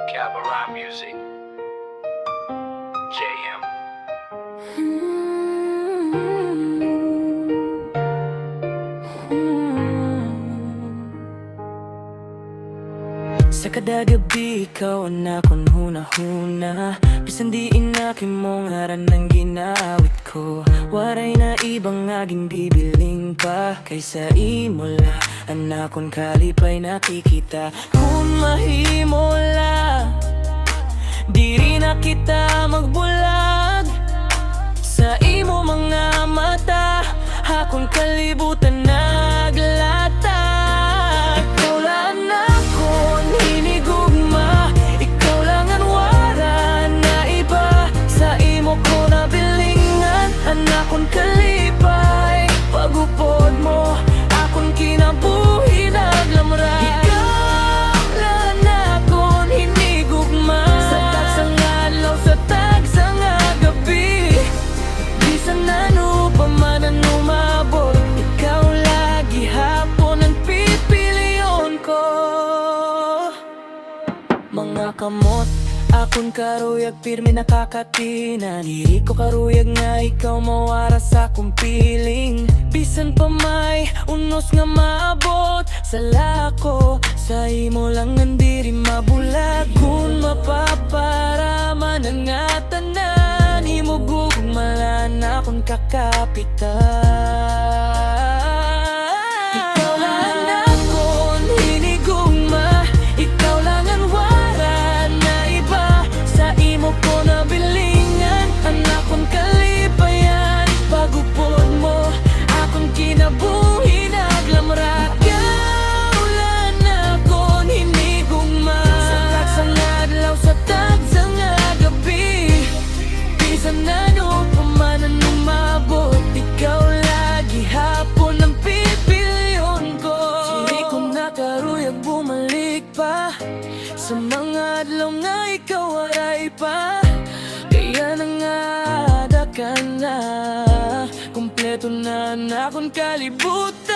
Cabaret Music. JM. Sa kada gabi, ikaw ang akong huna-huna. Bisan di inakin mong haran ng ginawit ko. Waray na ibang aging bibiling pa kaysa imola. Ang akong kalipay nakikita. Kung mahimola, di rin na kita magbulag. Sa imo mga mata, akong kalibutan naglatag. Ikaw lang akong hinigugma, ikaw lang ang wara na iba. Sa imo ko nabilingan, ang akong kalipay. Pagupod mo, akong kinabuhi naglamray. Ikaw lang akong hinigugma, sa tagsang adlaw, sa tagsang gabi. Bisan ano pa man ang umabot, ikaw lagi hapon ang pipiliyon ko. Mga kamot, akong karuyag pirmi nakakatina. Diri ko karuyag nga ikaw mawara sa akong piling. Bisan pa may unos nga maabot sa lako, sa imo lang nandiri mabulag. Kung mapaparaman ang atanan, imo gugmalan akong kakapitan. Ikaw lang akong hinigugma, ikaw lang ang wara na iba. Sa imo ko nabilingan, ang akong kalipayan. Pagupod mo, akong kinabuhi naglamra. Ikaw lang akong hinigugma, sa tagsang adlaw, sa tagsang gabi. Bisan ano pa man ang umabot, ikaw lagi hapon ang pipiliyon ko. Di ko nakaruyag bumalik pa sa mga adlaw nga ikaw aray pa. Kaya nangada ka na, kumpleto na akong kalibutan.